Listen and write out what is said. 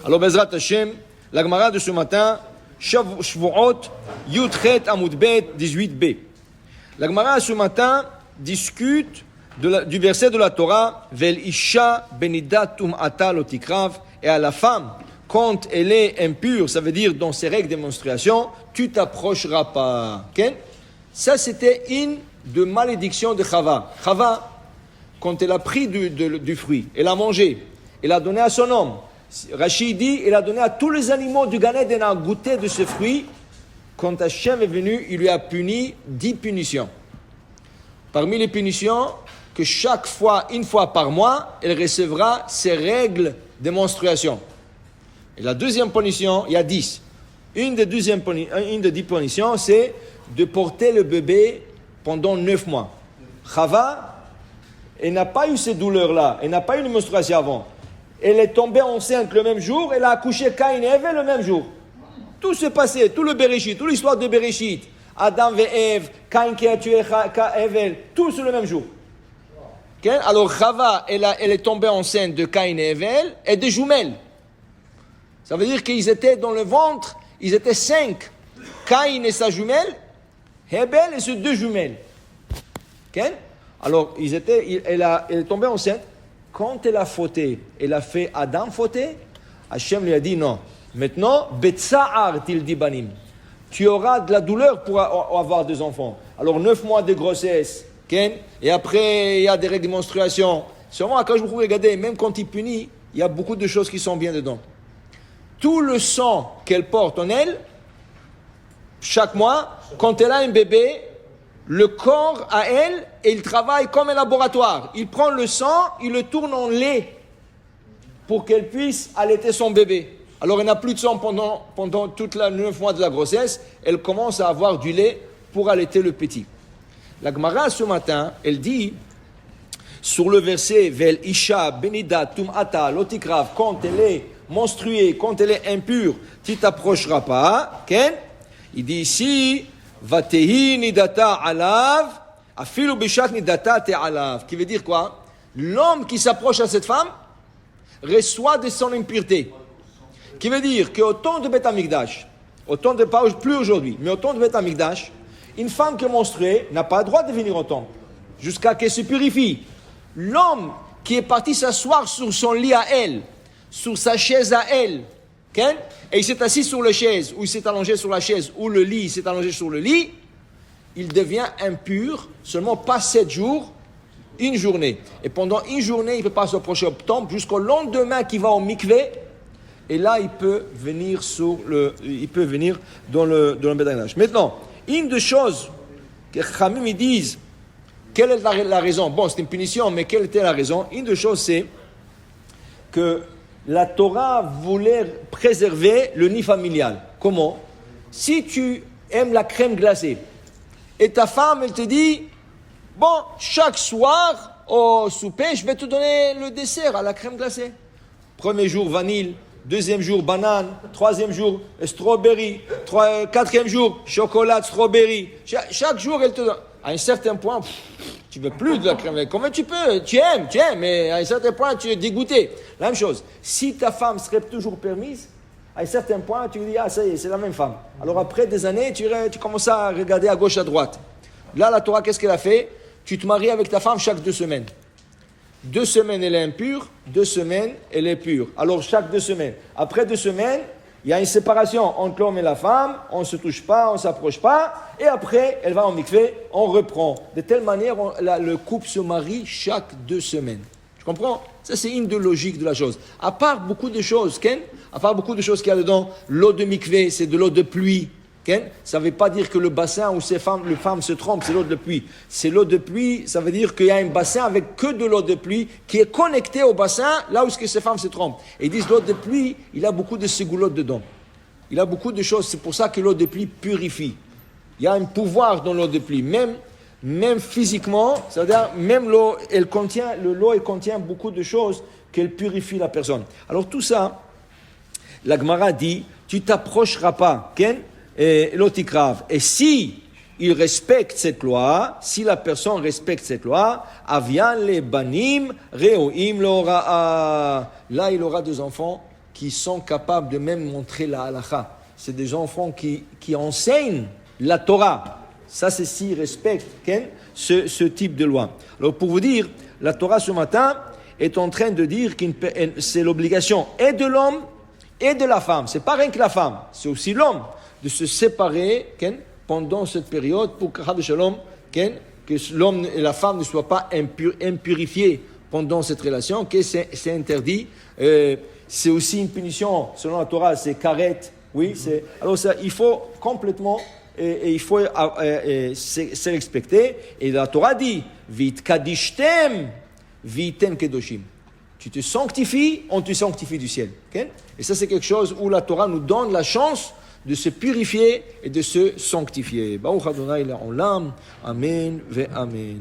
Alors, Bezrat Hashem, la Gemara de ce matin, Shavuot, Yudchet Amudbet, 18b. La Gemara ce matin discute du verset de la Torah, Vel Isha Benidat Tum'ata Lotikrav, et à la femme, quand elle est impure, ça veut dire dans ses règles de menstruation, tu t'approcheras pas. Okay? Ça, c'était une de malédiction de Chava. Chava, quand elle a pris du fruit, elle a mangé, elle a donné à son homme. Rachid dit, elle a donné à tous les animaux du Gan Eden à goûter de ce fruit. Quand Hachem est venu, il lui a puni 10 punitions. Parmi les punitions, que chaque fois, une fois par mois, elle recevra ses règles de menstruation. Et la deuxième punition, il y a 10. Une des 10 punitions, c'est de porter le bébé pendant 9 mois. Chava, elle n'a pas eu ces douleurs-là, elle n'a pas eu une menstruation avant. Elle est tombée enceinte le même jour, elle a accouché Caïn et Ève le même jour. Tout s'est passé, tout le Bereshit, toute l'histoire de Bereshit, Adam et Ève, Caïn qui a tué Ève, tout sur le même jour. Okay? Alors Chava, elle est tombée enceinte de Caïn et Ève et des jumelles. Ça veut dire qu'ils étaient dans le ventre, ils étaient 5. Caïn et sa jumelle, Hebel et ses 2 jumelles. Okay? Alors elle est tombée enceinte. Quand elle a fauté, elle a fait Adam fauter, Hachem lui a dit non. Maintenant, Betsa'ar tildi banim. Tu auras de la douleur pour avoir des enfants. Alors 9 mois de grossesse, okay? Et après il y a des règles de menstruation. Sûrement, quand je vous regarde, même quand il punit, il y a beaucoup de choses qui sont bien dedans. Tout le sang qu'elle porte en elle, chaque mois, quand elle a un bébé, le corps à elle, il travaille comme un laboratoire. Il prend le sang, il le tourne en lait pour qu'elle puisse allaiter son bébé. Alors elle n'a plus de sang pendant toute la 9 mois de la grossesse. Elle commence à avoir du lait pour allaiter le petit. La Gemara ce matin, elle dit, sur le verset Vel Isha Benida Tum'ata Lotikrav, quand elle est menstruée, quand elle est impure, tu t'approcheras pas. Okay? Il dit ici, Vatehi nidata alav, afilu bishak nidata te alav. Qui veut dire quoi? L'homme qui s'approche à cette femme reçoit de son impureté. Qui veut dire qu'au temps de Beth Amikdash, pas plus aujourd'hui, mais au temps de Beth Amikdash, une femme qui est menstruée n'a pas le droit de venir au temple jusqu'à qu'elle se purifie. L'homme qui est parti s'asseoir sur son lit à elle, sur sa chaise à elle, okay? Et il s'est assis sur la chaise, ou il s'est allongé sur la chaise, ou le lit, il s'est allongé sur le lit, il devient impur, seulement pas 7 jours, une journée. Et pendant une journée, il ne peut pas s'approcher au temple, jusqu'au lendemain qu'il va au mikvé, et là, il peut venir dans le Bédagnash. Maintenant, une des choses que Khamim ils disent, quelle est la raison? Bon, c'est une punition, mais quelle était la raison? Une des choses, c'est que la Torah voulait préserver le nid familial. Comment? Si tu aimes la crème glacée, et ta femme, elle te dit, bon, chaque soir, au souper, je vais te donner le dessert à la crème glacée. Premier jour, vanille. Deuxième jour, banane. Troisième jour, strawberry. Quatrième jour, chocolat, strawberry. Chaque jour, elle te donne. À un certain point, tu ne veux plus de la crème glacée. Comment tu peux? Tu aimes, mais à un certain point, tu es dégoûté. La même chose. Si ta femme serait toujours permise, à un certain point, tu dis, ah, ça y est, c'est la même femme. Alors après des années, tu commences à regarder à gauche, à droite. Là, la Torah, qu'est-ce qu'elle a fait? Tu te maries avec ta femme chaque 2 semaines. 2 semaines, elle est impure. 2 semaines, elle est pure. Alors, chaque 2 semaines. Après 2 semaines, il y a une séparation entre l'homme et la femme. On ne se touche pas, on ne s'approche pas. Et après, elle va en mikvé, on reprend. De telle manière, le couple se marie chaque 2 semaines. Tu comprends? Ça, c'est une des logiques de la chose. À part beaucoup de choses, Ken, à part beaucoup de choses qu'il y a dedans, l'eau de mikvé, c'est de l'eau de pluie. Ken, ça ne veut pas dire que le bassin où les femmes se trompent, c'est l'eau de pluie. C'est l'eau de pluie, ça veut dire qu'il y a un bassin avec que de l'eau de pluie qui est connecté au bassin là où ces femmes se trompent. Et ils disent l'eau de pluie, il a beaucoup de ségoulottes dedans. Il a beaucoup de choses, c'est pour ça que l'eau de pluie purifie. Il y a un pouvoir dans l'eau de pluie, même physiquement, c'est-à-dire même l'eau, elle contient beaucoup de choses qu'elle purifie la personne. Alors tout ça, la Gemara dit, tu t'approcheras pas, Ken, et l'otikrav. Et si il respecte cette loi, si la personne respecte cette loi, avian le banim reoim l'ora. Là, il aura des enfants qui sont capables de même montrer la halakha. C'est des enfants qui enseignent la Torah. Ça, c'est s'ils respectent ce type de loi. Alors, pour vous dire, la Torah ce matin est en train de dire que c'est l'obligation et de l'homme et de la femme. C'est pas rien que la femme, c'est aussi l'homme de se séparer pendant cette période pour que l'homme et la femme ne soient pas impurifiés pendant cette relation, que c'est interdit. C'est aussi une punition, selon la Torah, c'est karet. Oui, alors ça, il faut complètement, et il faut se respecter. Et la Torah dit, vit kadishtem, vitem kedoshim. Tu te sanctifies, on te sanctifie du ciel. Okay? Et ça, c'est quelque chose où la Torah nous donne la chance de se purifier et de se sanctifier. Baruch Adonai Le'olam. Amen ve Amen.